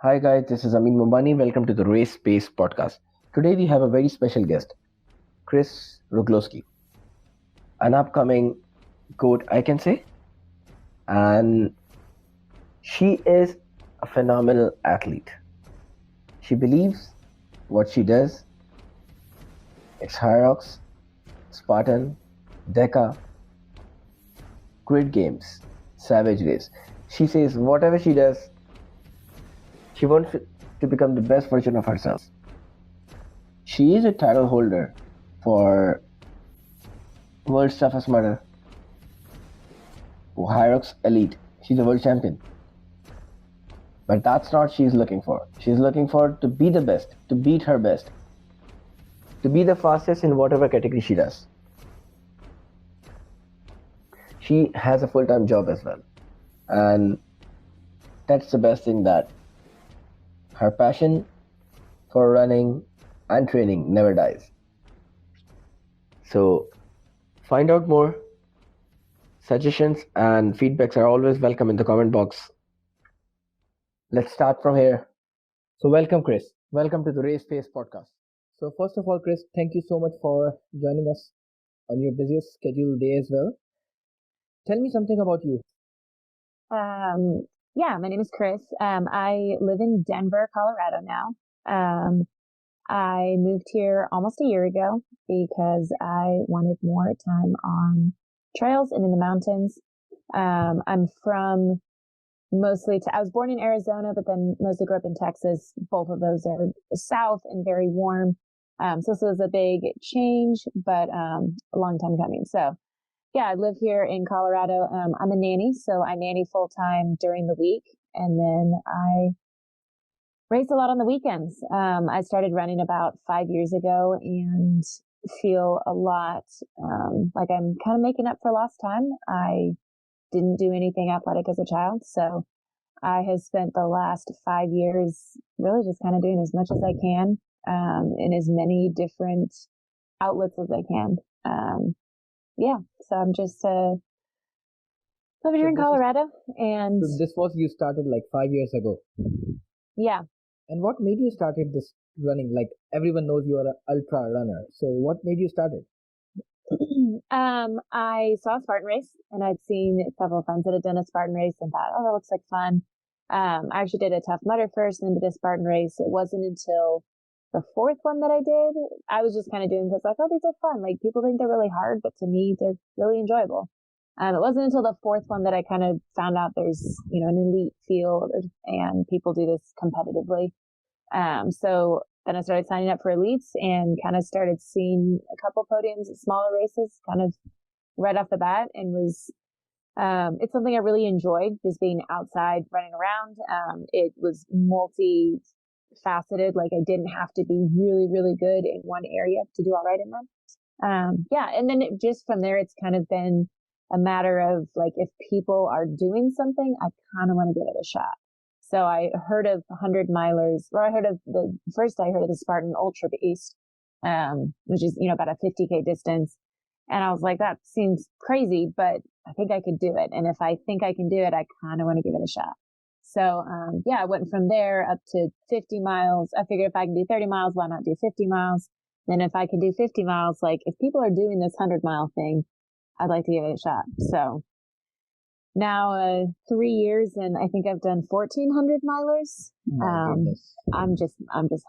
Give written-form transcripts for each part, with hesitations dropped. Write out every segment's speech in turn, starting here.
Hi guys, this is Amin Mombani. Welcome to the Race Space podcast. Today we have a very special guest, Kris Rugloski, an upcoming goat, I can say, and she is a phenomenal athlete. She believes what she does. It's Hyrox, Spartan, Deca, Grid Games, Savage Race. She says whatever she does, she wants to become the best version of herself. She is a title holder for World's Toughest Murder, Hyrox Elite. She's a world champion. But that's not what she's looking for. She's looking for to be the best, to beat her best, to be the fastest in whatever category she does. She has a full-time job as well. And that's the best thing, that her passion for running and training never dies. So find out more. Suggestions and feedbacks are always welcome in the comment box. Let's start from here. So welcome, Kris. Welcome to the Race Face podcast. So first of all, Kris, thank you so much for joining us on your busiest scheduled day as well. Tell me something about you. Yeah, my name is Kris. I live in Denver, Colorado now. I moved here almost a year ago because I wanted more time on trails and in the mountains. I'm from I was born in Arizona, but then mostly grew up in Texas. Both of those are south and very warm. So this was a big change, but a long time coming. So yeah, I live here in Colorado. I'm a nanny, so I nanny full time during the week, and then I race a lot on the weekends. I started running about 5 years ago and feel a lot like I'm kind of making up for lost time. I didn't do anything athletic as a child, so I have spent the last 5 years really just kind of doing as much as I can in as many different outlets as I can. Yeah, so I'm just living here in Colorado, and So this was you started like 5 years ago. yeah. And what made you started this running? Like everyone knows you are an ultra runner. So what made you started? I saw a Spartan race, and I'd seen several friends that had done a Spartan race and thought, oh, that looks like fun. I actually did a Tough Mudder first and then did a Spartan race. It wasn't until the fourth one that I did. I was just kind of doing this like, oh, these are fun. Like people think they're really hard, but to me, they're really enjoyable. It wasn't until the fourth one that I kind of found out there's, an elite field and people do this competitively. So then I started signing up for elites and kind of started seeing a couple podiums at smaller races kind of right off the bat, and it's something I really enjoyed, just being outside running around. It was multi-faceted. Like I didn't have to be really, really good in one area to do all right in them. Yeah. And then just from there, it's kind of been a matter of like, if people are doing something, I kind of want to give it a shot. So I heard of 100 milers, or I heard of the Spartan Ultra Beast, which is, about a 50K distance. And I was like, that seems crazy, but I think I could do it. And if I think I can do it, I kind of want to give it a shot. So, I went from there up to 50 miles. I figured if I can do 30 miles, why not do 50 miles? Then if I can do 50 miles, like if people are doing this 100-mile thing, I'd like to give it a shot. So now 3 years, and I think I've done 1,400 milers. I'm just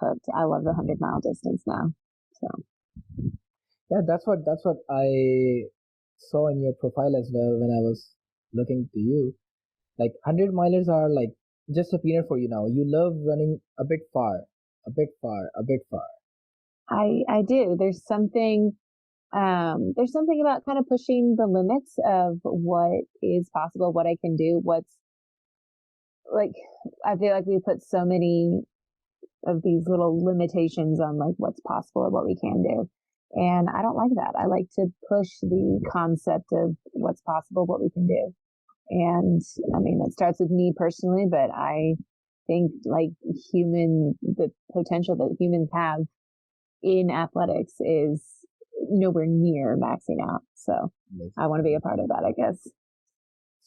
hooked. I love the 100-mile distance now. So Yeah, that's what I saw in your profile as well when I was looking to you. Like 100 milers are like just a peanut for you now. You love running a bit far, a bit far, a bit far. I do. There's something about kind of pushing the limits of what is possible, what I can do, what's like, I feel like we put so many of these little limitations on like what's possible or what we can do. And I don't like that. I like to push the concept of what's possible, what we can do. And I mean, it starts with me personally, but I think like the potential that humans have in athletics is nowhere near maxing out. So Amazing. I want to be a part of that, I guess.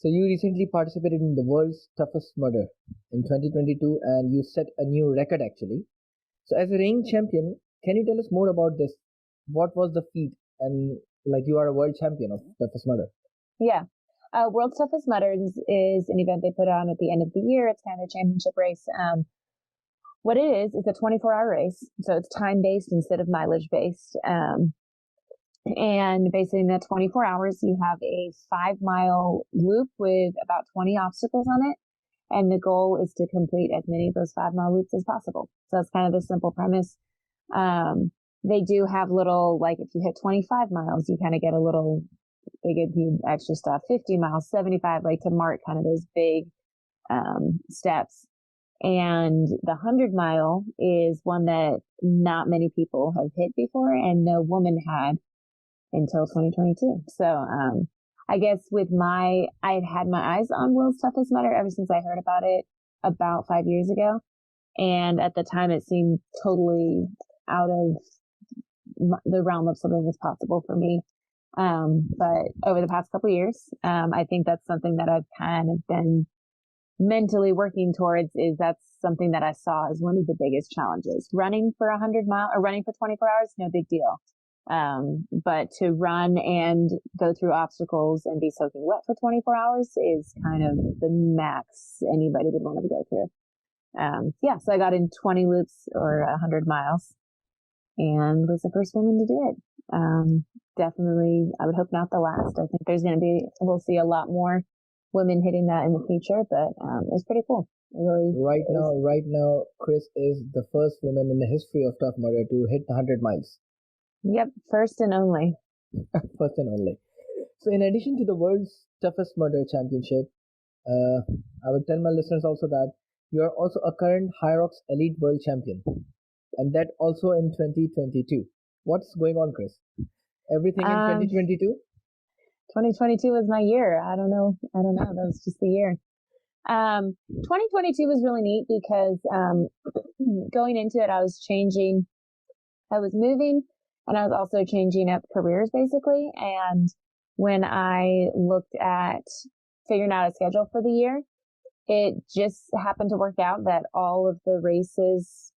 So you recently participated in the world's toughest murder in 2022 and you set a new record actually. So as a reigning champion, can you tell us more about this? What was the feat? And like you are a world champion of toughest murder. Yeah. World's Toughest Mudders is an event they put on at the end of the year. It's kind of a championship race. What it is a 24-hour race. So it's time-based instead of mileage-based. And basically in that 24 hours, you have a 5-mile loop with about 20 obstacles on it. And the goal is to complete as many of those 5-mile loops as possible. So that's kind of the simple premise. They do have little, like if you hit 25 miles, you kind of get a little, they give you extra stuff, 50 miles, 75, like to mark kind of those big steps. And the 100-mile is one that not many people have hit before and no woman had until 2022. So I guess I had my eyes on World's Toughest Mudder ever since I heard about it about 5 years ago. And at the time, it seemed totally out of the realm of something that's possible for me. But over the past couple of years, I think that's something that I've kind of been mentally working towards. Is that's something that I saw as one of the biggest challenges. Running for 100 miles or running for 24 hours, no big deal. But to run and go through obstacles and be soaking wet for 24 hours is kind of the max anybody would want to go through. So I got in 20 loops or 100 miles and was the first woman to do it. Definitely, I would hope not the last. I think we'll see a lot more women hitting that in the future, but it was pretty cool. Right now, Kris is the first woman in the history of Tough Mudder to hit the 100 miles. Yep, first and only. First and only. So in addition to the world's toughest murder championship, I would tell my listeners also that you are also a current Hyrox Elite World Champion, and that also in 2022. What's going on, Kris? Everything in 2022? 2022 was my year. I don't know. That was just the year. 2022 was really neat because going into it, I was moving, and I was also changing up careers basically. And when I looked at figuring out a schedule for the year, it just happened to work out that all of the races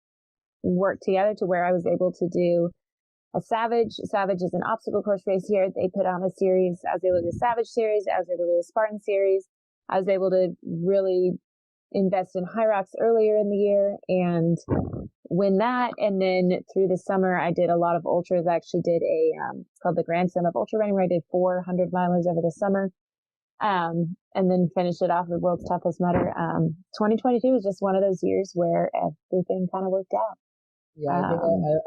worked together to where I was able to do a Savage. Savage is an obstacle course race here. They put on a series. I was able to do the Savage series. I was able to do the Spartan series. I was able to really invest in Hyrox earlier in the year and win that. And then through the summer, I did a lot of ultras. I actually did it's called the Grand Slam of Ultra Running, where I did 400 milers over the summer. And then finished it off with World's Toughest Mudder. 2022 was just one of those years where everything kind of worked out. Yeah, I think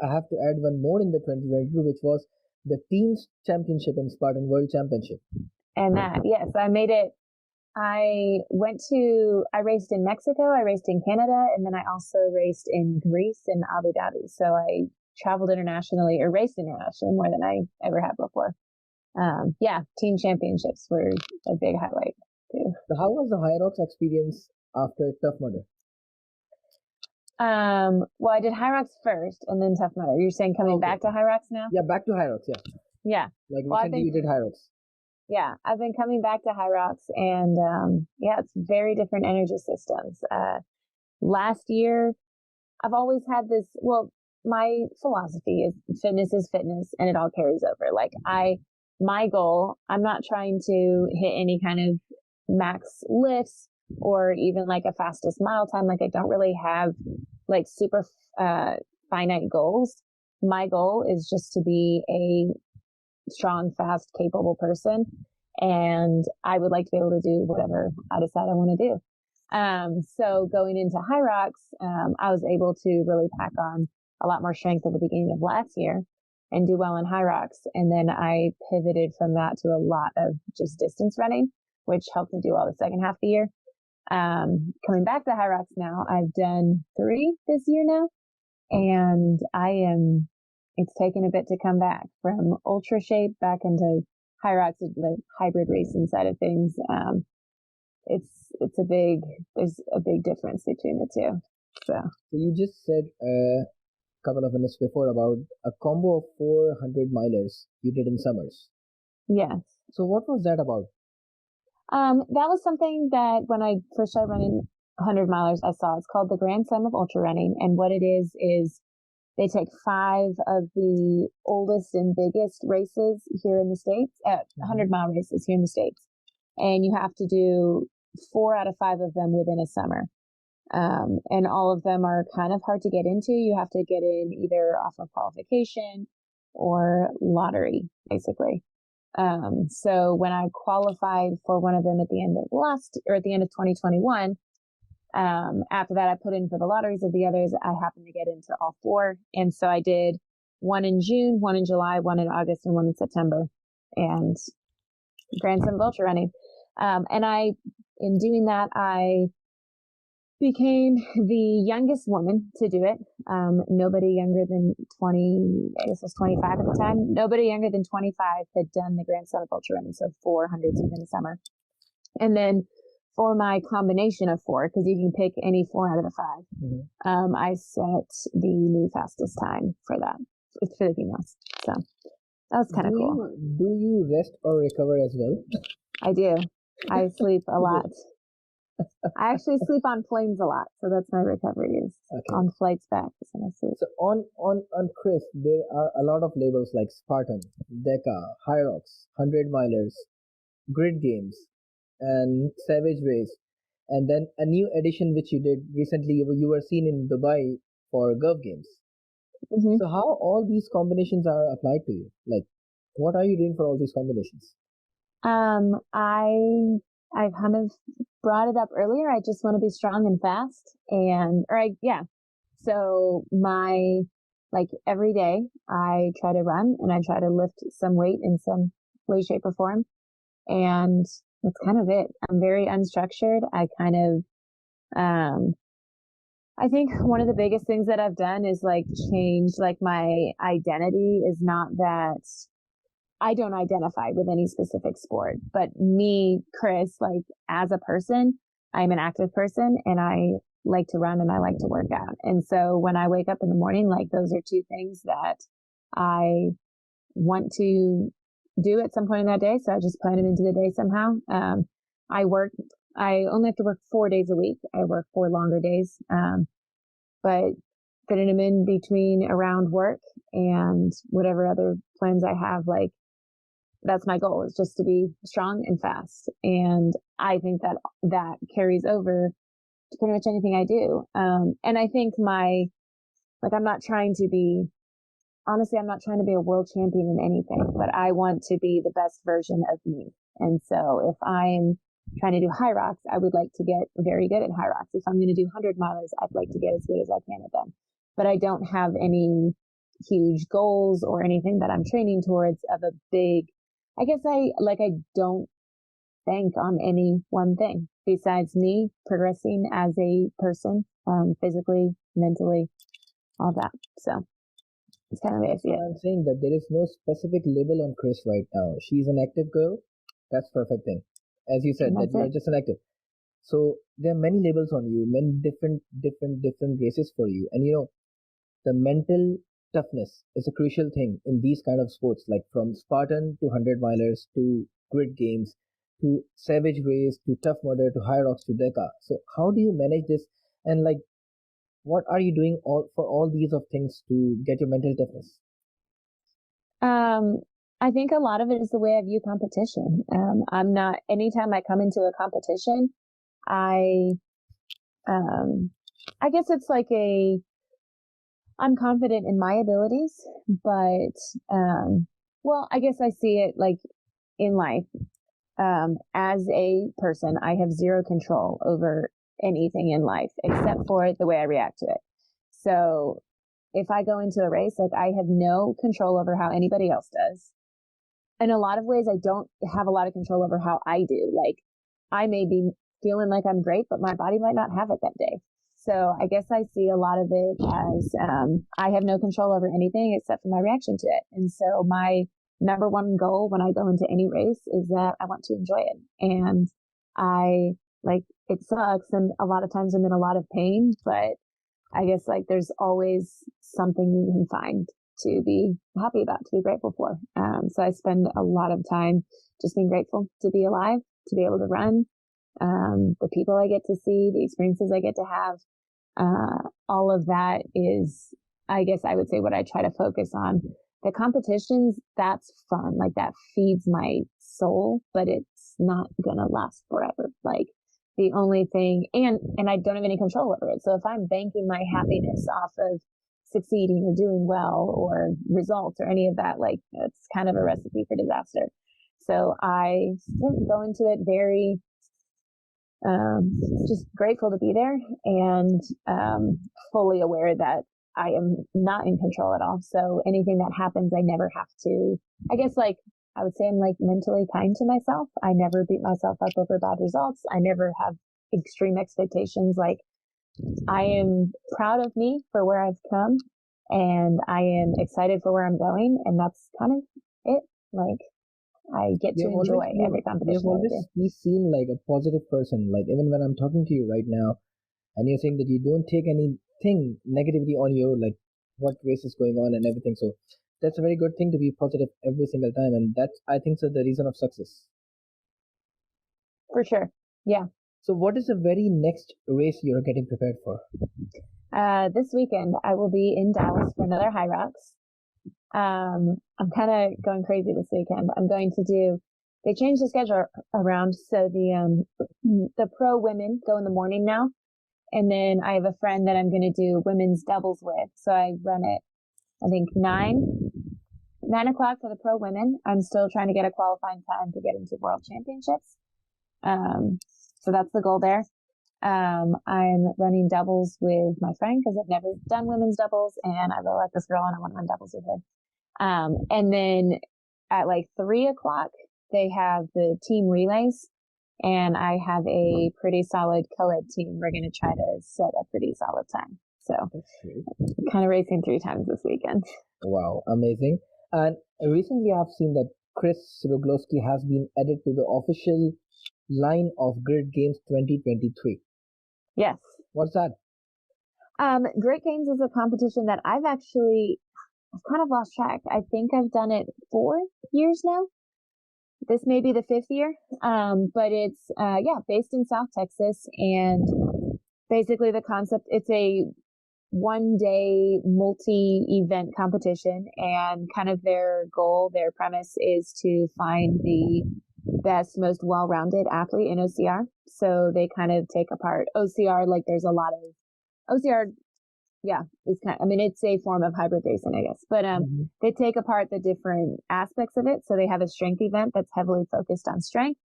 I have to add one more in the 2022, which was the team's championship in Spartan World Championship. And that, yes, I made it. I raced in Mexico, I raced in Canada, and then I also raced in Greece and Abu Dhabi. So I traveled internationally or raced internationally more than I ever had before. Team championships were a big highlight too. So how was the Hyrox experience after Tough Mudder? Well, I did Hyrox first and then Tough Mudder. You're saying coming back to Hyrox now? Yeah, back to Hyrox, yeah. Yeah. Like recently you did Hyrox. Yeah, I've been coming back to Hyrox and it's very different energy systems. Last year, I've always had this, my philosophy is fitness and it all carries over. Like my goal, I'm not trying to hit any kind of max lifts or even like a fastest mile time. Like I don't really have like super finite goals. My goal is just to be a strong, fast, capable person. And I would like to be able to do whatever I decide I want to do. So going into Hyrox, I was able to really pack on a lot more strength at the beginning of last year and do well in Hyrox. And then I pivoted from that to a lot of just distance running, which helped me do well the second half of the year. Coming back to Hyrox now, I've done 3 this year now, and it's taken a bit to come back from ultra shape back into Hyrox, the hybrid racing side of things. There's a big difference between the two. So you just said a couple of minutes before about a combo of 400 milers you did in summers. Yes. So what was that about? That was something that when I first started running 100 milers, I saw. It's called the Grand Slam of Ultra Running. And what it is they take 5 of the oldest and biggest races here in the States, 100-mile races here in the States. And you have to do 4 out of 5 of them within a summer. And all of them are kind of hard to get into. You have to get in either off of qualification or lottery, basically. So when I qualified for one of them at the end of 2021, after that I put in for the lotteries of the others. I happened to get into all 4. And so I did one in June, one in July, one in August, and one in September, and Grand Slam of Ultra Running. In doing that, I became the youngest woman to do it. Nobody younger than 20, I guess I was 25 at the time. Nobody younger than 25 had done the Grand Slam of Ultra Running, so 400s within the summer. And then for my combination of 4, because you can pick any 4 out of the 5, I set the new fastest time for that. It's for the females. So that was kind of cool. Do you rest or recover as well? I do. I sleep a lot. I actually sleep on planes a lot, so that's my recovery is on flights back. So on Kris, there are a lot of labels like Spartan, Deca, Hyrox, 100 milers, Grid Games, and Savage Race, and then a new edition which you did recently. You were seen in Dubai for Gulf Games. So how all these combinations are applied to you? Like, what are you doing for all these combinations? I kind of brought it up earlier. I just want to be strong and fast. So every day I try to run and I try to lift some weight in some way, shape, or form. And that's kind of it. I'm very unstructured. I think one of the biggest things that I've done is change, my identity is not that I don't identify with any specific sport, but me, Kris, as a person, I'm an active person and I like to run and I like to work out. And so when I wake up in the morning, those are 2 things that I want to do at some point in that day. So I just plan it into the day somehow. I only have to work 4 days a week. I work 4 longer days. But fitting them in between around work and whatever other plans I have, that's my goal, is just to be strong and fast. And I think that carries over to pretty much anything I do. And I think I'm not trying to be a world champion in anything, but I want to be the best version of me. And so if I'm trying to do Hyrox, I would like to get very good at Hyrox. If I'm going to do 100 milers, I'd like to get as good as I can at them. But I don't have any huge goals or anything that I'm training towards of a big, I guess I don't bank on any one thing besides me progressing as a person, physically, mentally, all that. So it's kind of the idea. I'm saying that there is no specific label on Kris right now. She's an active girl. That's perfect thing. As you said, that you're just an active. So there are many labels on you, many different races for you. And the mental toughness is a crucial thing in these kind of sports, like from Spartan to 100 milers to Grid Games to Savage Race to Tough Mudder to Hyrox to Deca. So how do you manage this? And what are you doing for all these of things to get your mental toughness? I think a lot of it is the way I view competition. Anytime I come into a competition, I guess it's I'm confident in my abilities, but, I guess I see it in life. As a person, I have zero control over anything in life except for the way I react to it. So if I go into a race, I have no control over how anybody else does. In a lot of ways, I don't have a lot of control over how I do. I may be feeling like I'm great, but my body might not have it that day. So I guess I see a lot of it as I have no control over anything except for my reaction to it. And so my number one goal when I go into any race is that I want to enjoy it. And it sucks. And a lot of times I'm in a lot of pain, but I guess there's always something you can find to be happy about, to be grateful for. So I spend a lot of time just being grateful to be alive to be able to run, the people I get to see, the experiences I get to have, all of that is, I guess I would say, what I try to focus on. The competitions, that's fun. Like, that feeds my soul, but it's not gonna last forever. Like, the only thing, and I don't have any control over it. So if I'm banking my happiness off of succeeding or doing well or results or any of that, like, it's kind of a recipe for disaster. So I go into it very just grateful to be there, and fully aware that I am not in control at all. So anything that happens, I never have to, I guess, like, I would say I'm like mentally kind to myself. I never beat myself up over bad results. I never have extreme expectations. Like, I am proud of me for where I've come, and I am excited for where I'm going. And that's kind of it. Like, I get to enjoy every competition. You've always be seen like a positive person. Like, even when I'm talking to you right now, and you're saying that you don't take anything negativity on you, like what race is going on and everything. So that's a very good thing, to be positive every single time, and that's, I think, so the reason of success. For sure. Yeah. So what is the very next race you're getting prepared for? This weekend I will be in Dallas for another Hyrox. I'm kind of going crazy this weekend. I'm going to do, they changed the schedule around. So the pro women go in the morning now. And then I have a friend that I'm going to do women's doubles with. So I run it, I think 9 o'clock for the pro women. I'm still trying to get a qualifying time to get into world championships. So that's the goal there. I'm running doubles with my friend because I've never done women's doubles, and I really like this girl and I want to run doubles with her. And then at like 3 o'clock, they have the team relays, and I have a pretty solid co-ed team. We're going to try to set a pretty solid time. So kind of racing 3 times this weekend. Wow, amazing. And recently I've seen that Kris Rugloski has been added to the official line of Grid Games 2023. Yes. What's that? Grit Games is a competition that I've kind of lost track. I think I've done it 4 years now. This may be the 5th year. But it's, based in South Texas, and basically the concept, it's a 1-day multi-event competition, and kind of their goal, their premise is to find the best, most well-rounded athlete in OCR. So they kind of take apart OCR, like there's a lot of OCR, it's kind of, I mean, it's a form of hybrid racing, I guess, but they take apart the different aspects of it. So they have a strength event that's heavily focused on strength.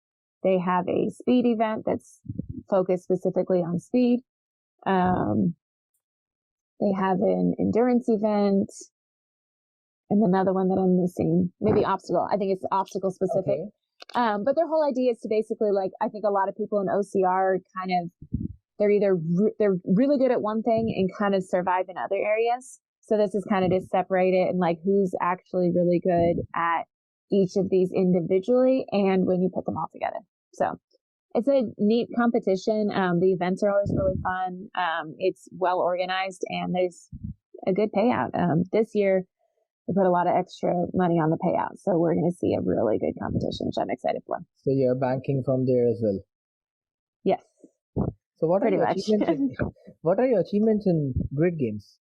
They have a speed event that's focused specifically on speed. They have an endurance event, and another one that I'm missing, maybe obstacle. I think it's obstacle specific. Okay. But their whole idea is to basically, like, I think a lot of people in OCR kind of, they're really good at one thing and kind of survive in other areas. So this is kind of to separate it, and like who's actually really good at each of these individually and when you put them all together. So it's a neat competition. The events are always really fun. It's well organized, and there's a good payout. This year we put a lot of extra money on the payout, so we're going to see a really good competition, which I'm excited for. So you're banking from there as well? Yes. So what are your achievements in Grid Games,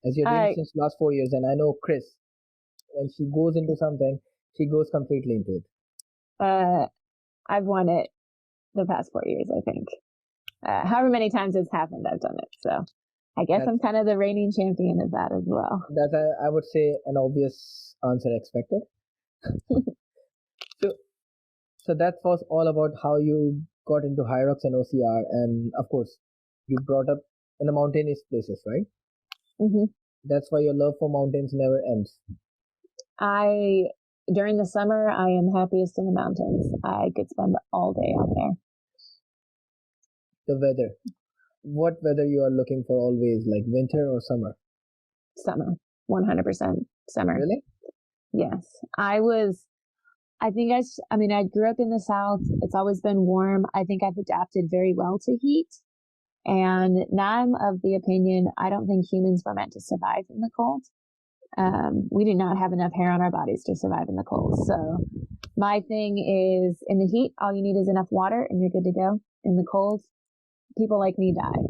as you're doing since last 4 years? And I know Kris, when she goes into something, she goes completely into it. I've won it the past 4 years, I think. However many times it's happened, I've done it. So I guess I'm kind of the reigning champion of that as well. That's, I would say, an obvious answer expected. So that was all about how you got into Hyrox and OCR, and of course, you brought up in the mountainous places, right? Mm-hmm. That's why your love for mountains never ends. During the summer, I am happiest in the mountains. I could spend all day out there. The weather. What weather you are looking for always, like winter or summer? Summer. 100% summer. Really? Yes. I grew up in the South. It's always been warm. I think I've adapted very well to heat. And now I'm of the opinion, I don't think humans were meant to survive in the cold. We do not have enough hair on our bodies to survive in the cold. So my thing is, in the heat, all you need is enough water and you're good to go. In the cold, people like me die.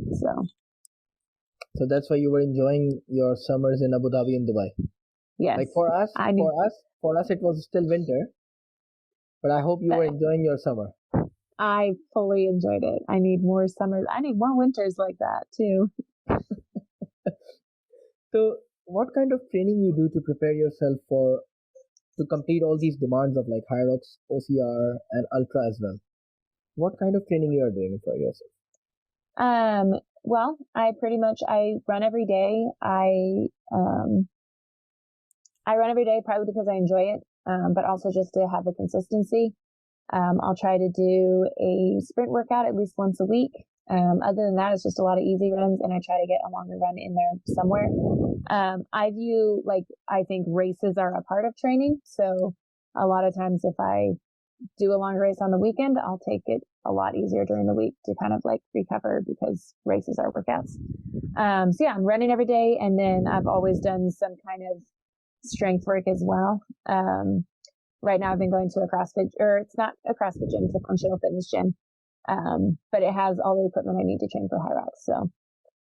So that's why you were enjoying your summers in Abu Dhabi and Dubai. Yes. Like for us, it was still winter, but I hope you were enjoying your summer. I fully enjoyed it. I need more summers. I need more winters like that too. So what kind of training you do to prepare yourself to complete all these demands of like Hyrox, OCR, and Altra as well? What kind of training you are doing for yourself? Well, I run every day. I run every day probably because I enjoy it, but also just to have the consistency. I'll try to do a sprint workout at least once a week. Other than that, it's just a lot of easy runs, and I try to get a longer run in there somewhere. I think races are a part of training. So a lot of times if I do a long race on the weekend, I'll take it a lot easier during the week to kind of like recover because races are workouts. So yeah, I'm running every day, and then I've always done some kind of strength work as well. Right now I've been going to a CrossFit, or it's not a CrossFit gym, it's a functional fitness gym. But it has all the equipment I need to train for Hyrox. So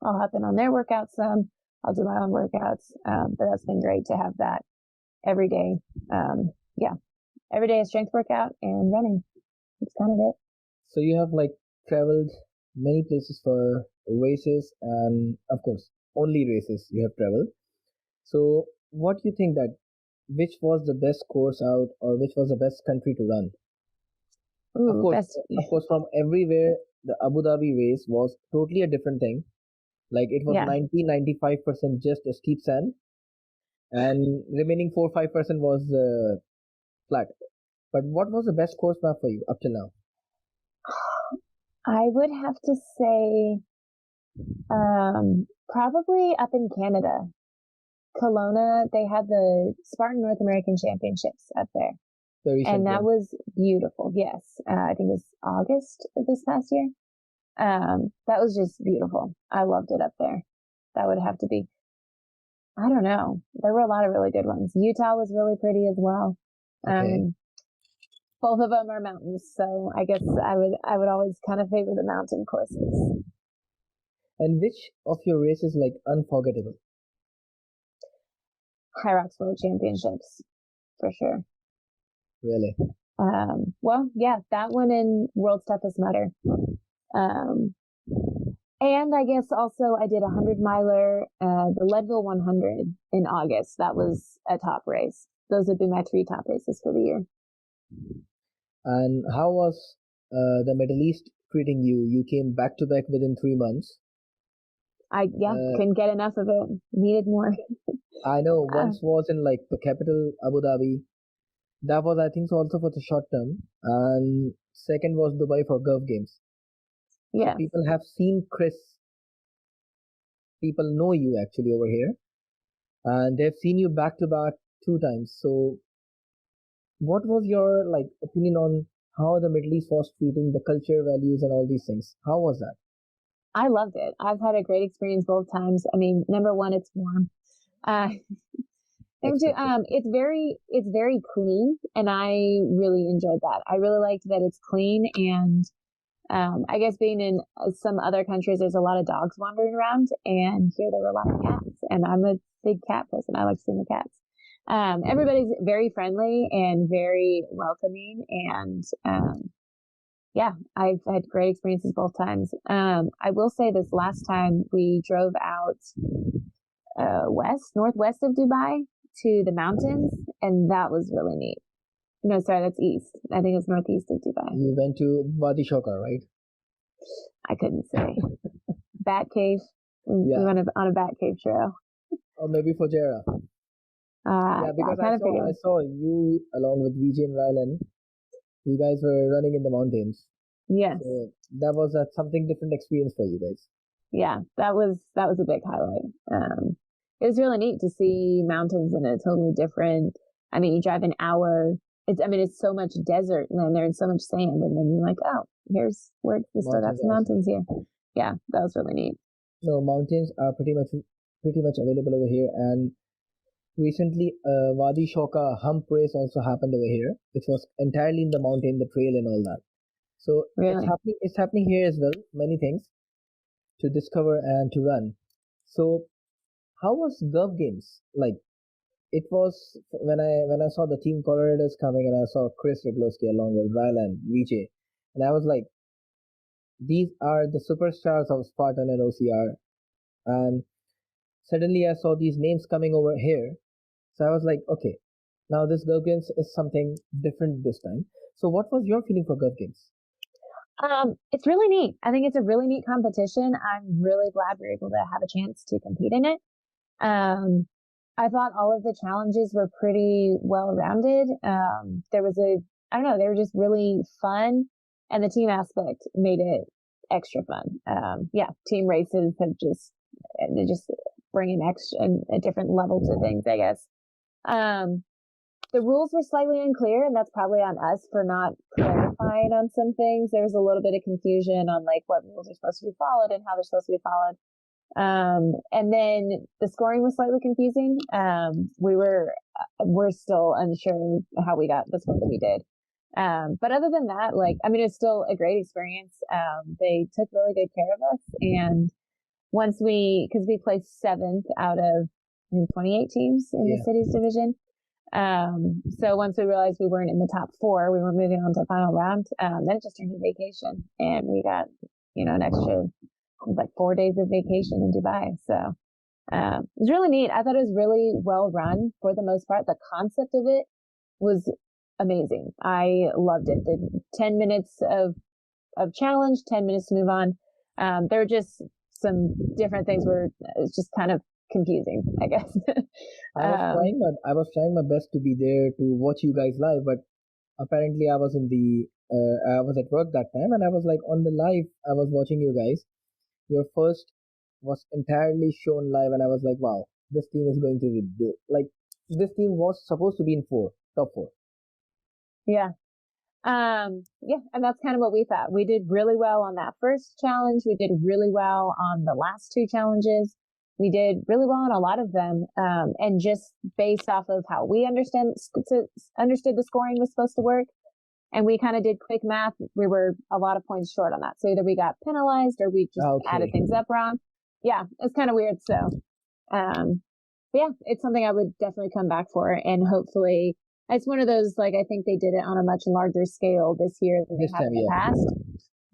I'll hop in on their workouts some. I'll do my own workouts. But that's been great to have that every day. Every day is strength workout and running. That's kind of it. So you have like traveled many places for races, and of course, only races you have traveled. So what do you think that which was the best course out, or which was the best country to run? Ooh, of course, from everywhere, the Abu Dhabi race was totally a different thing. Like it was 95% just a steep sand, and remaining 4-5% was flat. But what was the best course map for you up till now? I would have to say probably up in Canada. Kelowna, they had the Spartan North American Championships up there. And that was beautiful. Yes. I think it was August of this past year. That was just beautiful. I loved it up there. That would have to be, I don't know. There were a lot of really good ones. Utah was really pretty as well. Okay. Both of them are mountains. So I guess I would always kind of favor the mountain courses. And which of your races like unforgettable? Hyrox World Championships, for sure. Really? Well, yeah, that one in World's Toughest Mudder. And I guess also I did a 100-miler, the Leadville 100 in August. That was a top race. Those would be my 3 top races for the year. And how was the Middle East treating you? You came back to back within 3 months. Couldn't get enough of it. Needed more. I know. Once was in like the capital, Abu Dhabi. That was, I think, also for the short term. And second was Dubai for Gulf Games. Yeah. So people have seen Kris. People know you actually over here. And they've seen you back to back 2 times. So what was your like opinion on how the Middle East was treating the culture, values, and all these things? How was that? I loved it. I've had a great experience both times. I mean, number one, it's warm. Number two, it's very clean, and I really enjoyed that. I really liked that it's clean, and I guess being in some other countries, there's a lot of dogs wandering around, and here there were a lot of cats, and I'm a big cat person. I like seeing the cats. Everybody's very friendly and very welcoming, and I've had great experiences both times. I will say this last time we drove out northwest of Dubai to the mountains, and that was really neat. No, sorry, that's east. I think it's northeast of Dubai. You went to Wadi Shoka, right? I couldn't say. Bat Cave. We went on a Bat Cave trail. Or maybe Fujairah. Yeah, because I saw you along with VJ and Rylan. You guys were running in the mountains. Yes. So that was something different experience for you guys. Yeah, that was a big highlight. It was really neat to see mountains in a totally different. I mean, you drive an hour. It's so much desert and then there's so much sand, and then you're like, oh, here's where we still got some mountains here. Yeah, that was really neat. No, mountains are pretty much available over here, and recently Wadi Shoka hump race also happened over here, which was entirely in the mountain, the trail and all that. So Really? it's happening here as well, many things to discover and to run. So how was Gulf Games? Like it was when I saw the team Colorado's coming and I saw Kris Rugloski along with Rylan, VJ, and I was like, these are the superstars of Spartan and OCR. And suddenly I saw these names coming over here. So I was like, okay, now this Gulf Games is something different this time. So what was your feeling for Gulf Games? It's really neat. I think it's a really neat competition. I'm really glad we are able to have a chance to compete in it. I thought all of the challenges were pretty well rounded. There was I don't know, they were just really fun, and the team aspect made it extra fun. Yeah, team races have they just bring an extra, a different level to things, I guess. The rules were slightly unclear, and that's probably on us for not clarifying on some things. There was a little bit of confusion on like what rules are supposed to be followed and how they're supposed to be followed. And then the scoring was slightly confusing. We're still unsure how we got the score that we did. But other than that, like, I mean, it's still a great experience. They took really good care of us. And because we placed 7th out of, I think, 28 teams in the cities division. So once we realized we weren't in the top 4, we were moving on to the final round. Then it just turned to vacation, and we got, an extra like 4 days of vacation in Dubai. So it was really neat. I thought it was really well run for the most part. The concept of it was amazing. I loved it. The 10 minutes of challenge, 10 minutes to move on. There were just some different things where it's just kind of confusing, I guess. I was trying my best to be there to watch you guys live, but apparently I was I was at work that time, and I was like on the live. I was watching you guys. Your first was entirely shown live, and I was like, wow, this team is going to do like this team was supposed to be in top 4. Yeah. Yeah, and that's kind of what we thought. We did really well on that first challenge. We did really well on the last 2 challenges. We did really well on a lot of them. And just based off of how we understood the scoring was supposed to work, and we kind of did quick math, we were a lot of points short on that. So either we got penalized or we just added things up wrong. Yeah, it's kind of weird. So, yeah, it's something I would definitely come back for, and hopefully it's one of those, like, I think they did it on a much larger scale this year than they have in the past.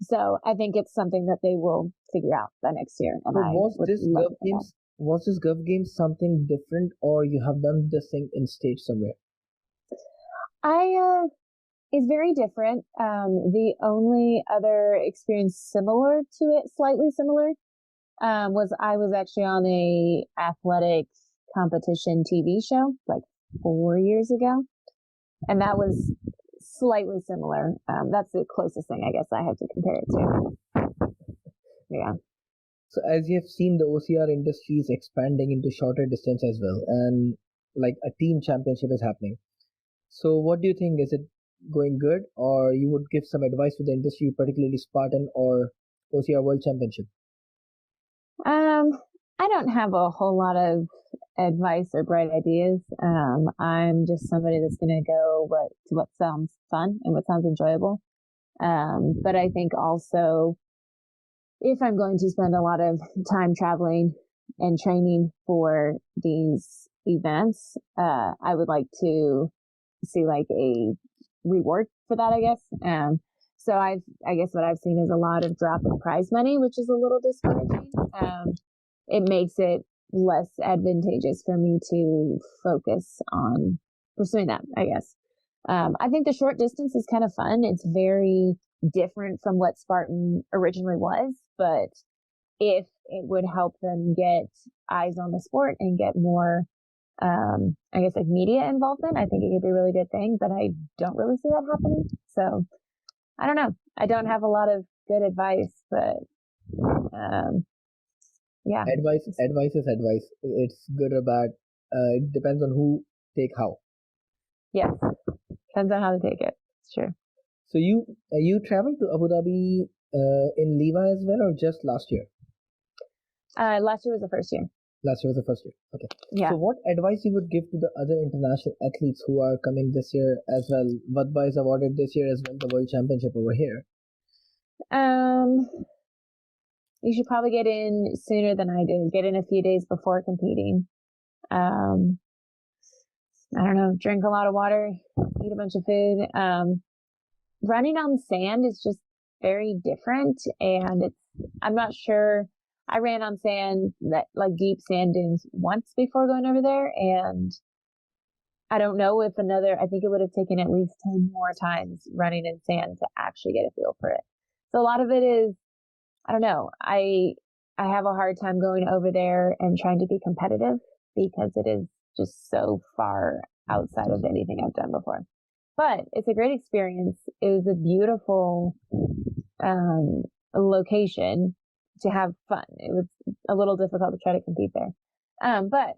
So I think it's something that they will figure out by next year. And was this Gulf Games something different, or you have done this thing in stage somewhere? It's very different. The only other experience similar to it, slightly similar, was I was actually on a athletics competition TV show like 4 years ago. And that was slightly similar. That's the closest thing I guess I have to compare it to. Yeah. So as you have seen, the OCR industry is expanding into shorter distance as well, and like a team championship is happening. So what do you think? Is it going good, or you would give some advice to the industry, particularly Spartan or OCR World Championship? I don't have a whole lot of advice or bright ideas. I'm just somebody that's going to go what sounds fun and what sounds enjoyable. But I think also, if I'm going to spend a lot of time traveling and training for these events, I would like to see like a reward for that, I guess. So I guess what I've seen is a lot of drop in prize money, which is a little discouraging. It makes it less advantageous for me to focus on pursuing that, I guess. I think the short distance is kind of fun. It's very different from what Spartan originally was, but if it would help them get eyes on the sport and get more, I guess, like media involvement, I think it could be a really good thing, but I don't really see that happening. So I don't know. I don't have a lot of good advice, but yeah. Advice is advice. It's good or bad. It depends on who take how. Yes. Depends on how to take it. It's true. So you traveled to Abu Dhabi in Levi as well, or just last year? Last year was the first year. Last year was the first year. Okay. Yeah. So what advice you would give to the other international athletes who are coming this year as well? Vadba is awarded this year as well, the World Championship over here. You should probably get in sooner than I did. Get in a few days before competing. I don't know, drink a lot of water, eat a bunch of food. Running on sand is just very different, and I'm not sure. I ran on sand, that like deep sand dunes, once before going over there, and I don't know if I think it would have taken at least 10 more times running in sand to actually get a feel for it. So a lot of it is, I don't know. I have a hard time going over there and trying to be competitive because it is just so far outside of anything I've done before. But it's a great experience. It was a beautiful location to have fun. It was a little difficult to try to compete there. But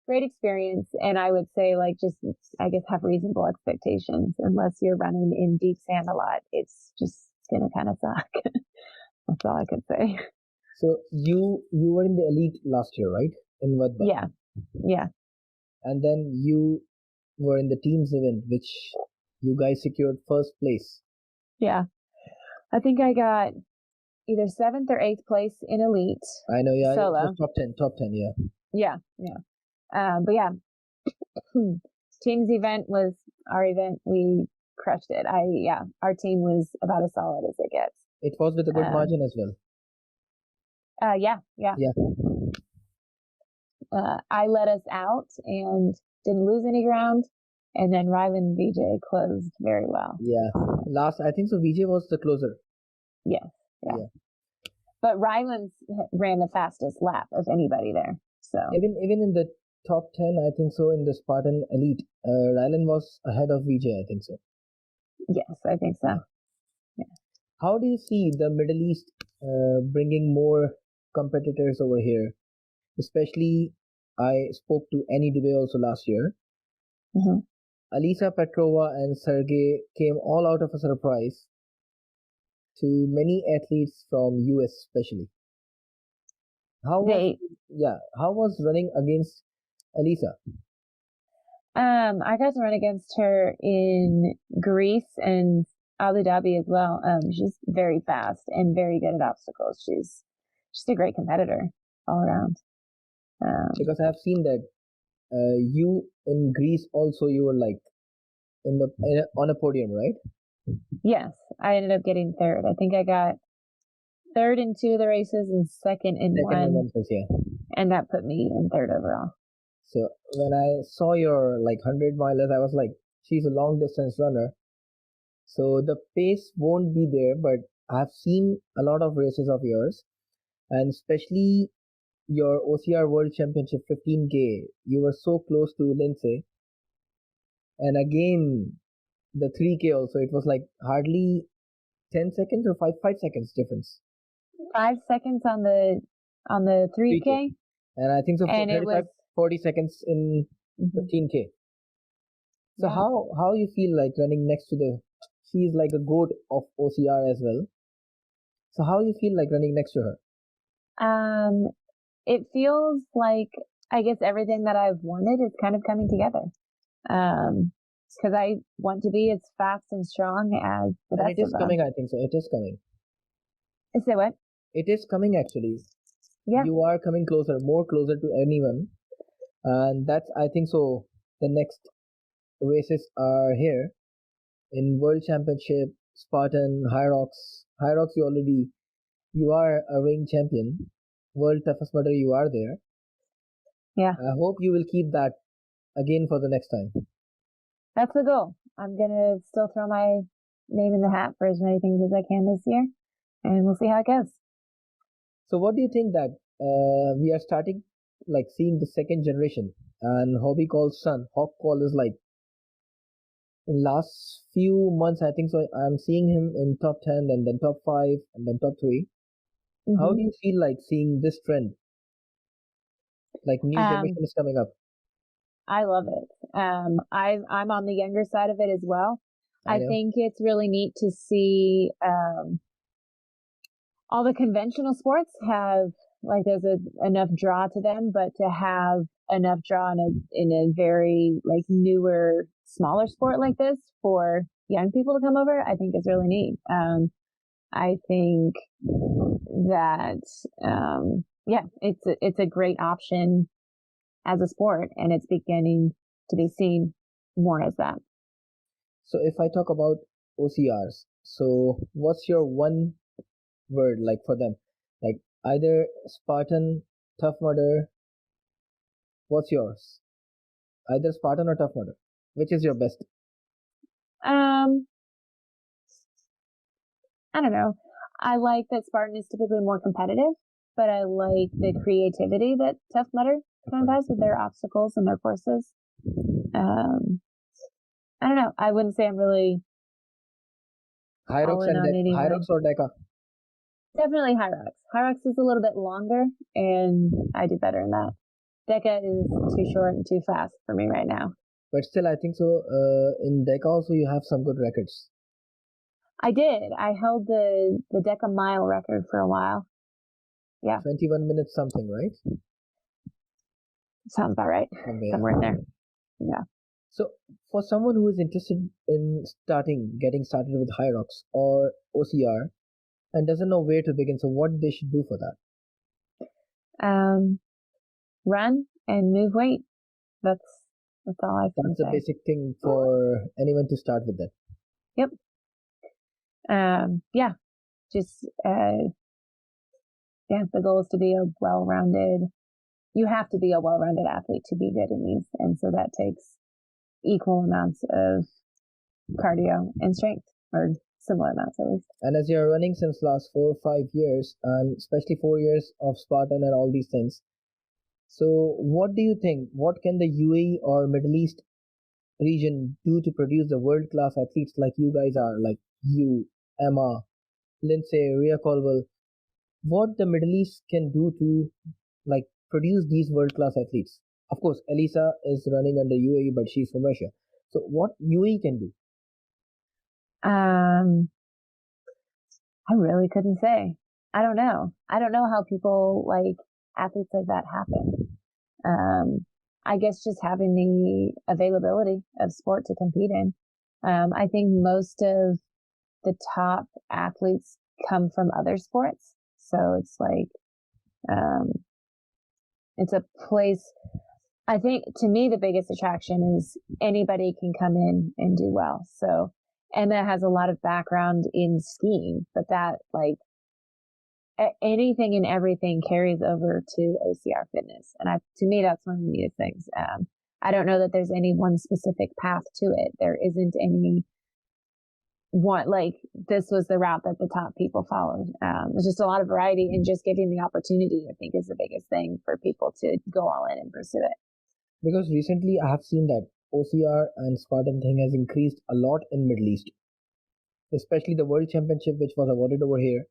great experience. And I would say, like, just, I guess, have reasonable expectations. Unless you're running in deep sand a lot, it's just going to kind of suck. That's all I could say. So you were in the elite last year, right? In Vadba? Yeah. And then you were in the teams event, which you guys secured first place. Yeah. I think I got either 7th or 8th place in elite. I know, yeah. Solo. It was top 10, yeah. Yeah. But yeah, teams event was our event. We crushed it. Our team was about as solid as it gets. It was with a good margin as well. Yeah. I led us out and didn't lose any ground. And then Rylan and VJ closed very well. Yeah. I think so VJ was the closer. Yes. Yeah. But Rylan ran the fastest lap of anybody there. So even in the top 10, I think so, in the Spartan elite, Rylan was ahead of VJ, I think so. Yes, I think so. Yeah. How do you see the Middle East bringing more competitors over here? Especially, I spoke to Annie Dubé also last year. Mm-hmm. Alisa Petrova and Sergey came all out of a surprise to many athletes from US especially. How was running against Alisa? I got to run against her in Greece and Abu Dhabi as well. She's very fast and very good at obstacles. She's a great competitor all around. Because I have seen that you in Greece also, you were like on a podium, right? Yes, I ended up getting third. I think I got third in 2 of the races and second in one. Yeah. And that put me in third overall. So when I saw your 100 milers, I was like, she's a long distance runner. So the pace won't be there, but I've seen a lot of races of yours, and especially your OCR World Championship 15K. You were so close to Lindsay. And again, the 3K also, it was like hardly 10 seconds or 5 seconds difference. 5 seconds on the 3K. And I think so, and 40 seconds in 15K. So how you feel like running next to she's like a goat of OCR as well. So how you feel like running next to her? It feels like, I guess, everything that I've wanted is kind of coming together. Because I want to be as fast and strong as the best of them. It is coming, I think so. It is coming. Say what? It is coming, actually. Yeah. You are coming more closer to anyone. And that's, I think so, the next races are here. In World Championship, Spartan, Hyrox. Hyrox, you are a reigning champion. World Toughest Mudder, you are there. Yeah. I hope you will keep that again for the next time. That's the goal. I'm going to still throw my name in the hat for as many things as I can this year, and we'll see how it goes. So what do you think that we are starting seeing the second generation, and Hobby Call's son, Hawk Call, is like, in last few months, I think so, I'm seeing him in top 10 and then top 5 and then top 3. Mm-hmm. How do you feel like seeing this trend? Like new generation is coming up. I love it. I'm on the younger side of it as well. I think it's really neat to see all the conventional sports have like there's enough draw to them, but to have enough draw in a very like newer, smaller sport like this for young people to come over, I think is really neat. I think that it's a great option as a sport, and it's beginning to be seen more as that. So if I talk about OCRs, so what's your one word like for them? Like either Spartan, Tough Mudder. What's yours? Either Spartan or Tough Mudder. Which is your best? I don't know. I like that Spartan is typically more competitive, but I like the creativity that Tough Mudder kind of has with their obstacles and their courses. I don't know. I wouldn't say I'm really Hyrox Hyrox or Deca? Definitely Hyrox. Hyrox is a little bit longer, and I do better in that. Deca is too short and too fast for me right now. But still, I think so. In Deca also, you have some good records. I did. I held the Deca mile record for a while. Yeah. 21 minutes something, right? Sounds about right. Somewhere in there. Yeah. So for someone who is interested in getting started with Hyrox or OCR and doesn't know where to begin, so what they should do for that? Run and move weight. That's all I can say. That's a basic thing for anyone to start with that. Yep. Yeah. Just the goal is to be a well-rounded. You have to be a well-rounded athlete to be good in these, and so that takes equal amounts of cardio and strength, or similar amounts at least. And as you're running since last 4 or 5 years, and especially 4 years of Spartan and all these things, so what do you think? What can the UAE or Middle East region do to produce the world-class athletes like you guys are, like you, Emma, Lindsay, Rhea Colwell? What the Middle East can do to like produce these world-class athletes? Of course, Elisa is running under UAE, but she's from Russia. So what UAE can do? I really couldn't say. I don't know. I don't know how people like athletes like that happen. I guess just having the availability of sport to compete in. I think most of the top athletes come from other sports. So it's like, it's a place. I think to me, the biggest attraction is anybody can come in and do well. So Emma has a lot of background in skiing, but that like anything and everything carries over to OCR fitness. And to me, that's one of the neatest things. I don't know that there's any one specific path to it. There isn't any one, like this was the route that the top people followed. There's just a lot of variety, and just giving the opportunity, I think, is the biggest thing for people to go all in and pursue it. Because recently I have seen that OCR and Spartan thing has increased a lot in Middle East, especially the World Championship, which was awarded over here.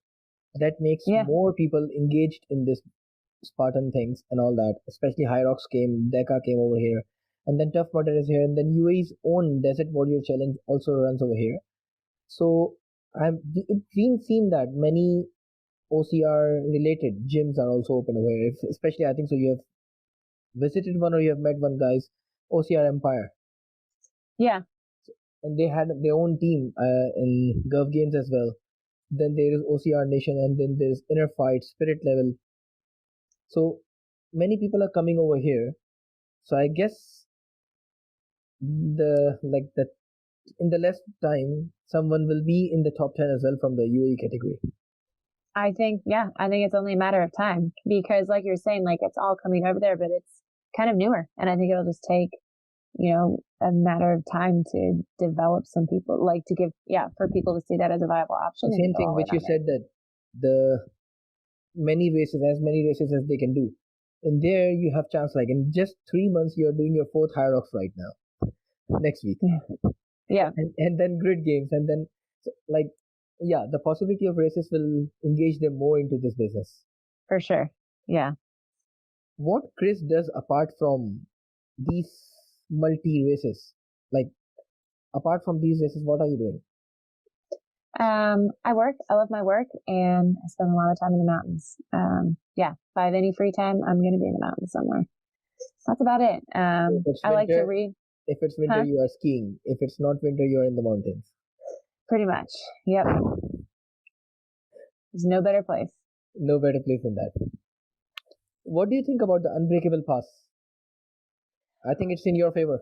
That makes more people engaged in this Spartan things and all that. Especially Hyrox came, Deca came over here, and then Tough Mudder is here, and then UAE's own Desert Warrior Challenge also runs over here. So it's been seen that many OCR related gyms are also open over here. Especially, I think so. You have visited one or you have met one, guys. OCR Empire. Yeah. And they had their own team in Gulf Games as well. Then there is OCR Nation, and then there's Inner Fight, Spirit Level. So many people are coming over here. So I guess in the less time, someone will be in the top 10 as well from the UAE category. I think it's only a matter of time, because like you're saying, like it's all coming over there, but it's kind of newer. And I think it'll just take, a matter of time to develop some people, like to give, for people to see that as a viable option. The same thing which you said, that as many races as they can do. In there, you have chance, like in just 3 months, you're doing your 4th Hyrox right now, next week. Yeah. And then grid games. And then the possibility of races will engage them more into this business. For sure. Yeah. What Kris does apart from these multi races, like apart from these races, what are you doing? I work. I love my work, and I spend a lot of time in the mountains. Yeah, if I have any free time, I'm going to be in the mountains somewhere. That's about it. I like to read. If it's winter, you are skiing. If it's not winter, you are in the mountains. Pretty much. Yep. There's no better place. No better place than that. What do you think about the Unbreakable Pass? I think it's in your favor.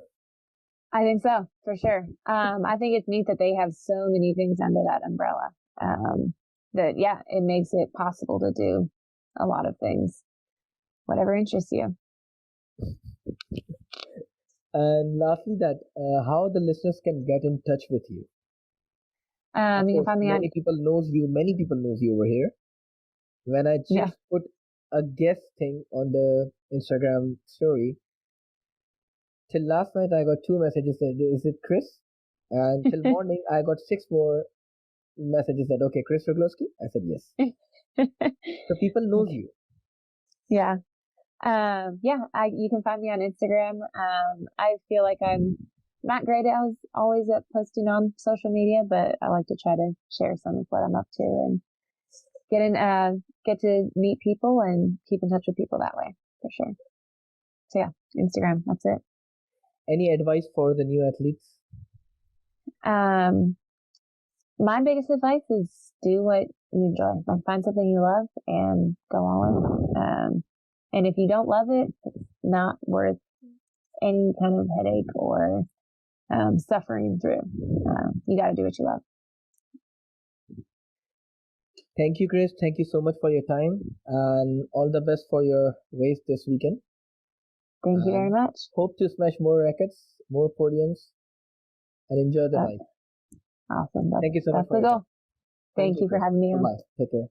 I think so, for sure. I think it's neat that they have so many things under that umbrella. That, yeah, it makes it possible to do a lot of things, whatever interests you. And lastly, that how the listeners can get in touch with you. You can find me many people knows you over here. When I just put a guest thing on the Instagram story, till last night I got 2 messages that is it Kris? And till morning I got 6 more messages that okay, Kris Rugloski? I said yes. So people knows you. Yeah. You can find me on Instagram. I feel like I'm not great always at posting on social media, but I like to try to share some of what I'm up to and get to meet people and keep in touch with people that way, for sure. So yeah, Instagram, that's it. Any advice for the new athletes? My biggest advice is do what you enjoy. Like, find something you love and go all in. And if you don't love it, it's not worth any kind of headache or suffering through. You got to do what you love. Thank you, Kris. Thank you so much for your time, and all the best for your race this weekend. Thank you very much. Hope to smash more records, more podiums, and enjoy the life. Awesome. Thank you so much. That's the goal. Thank you for having me on. Bye. Take care.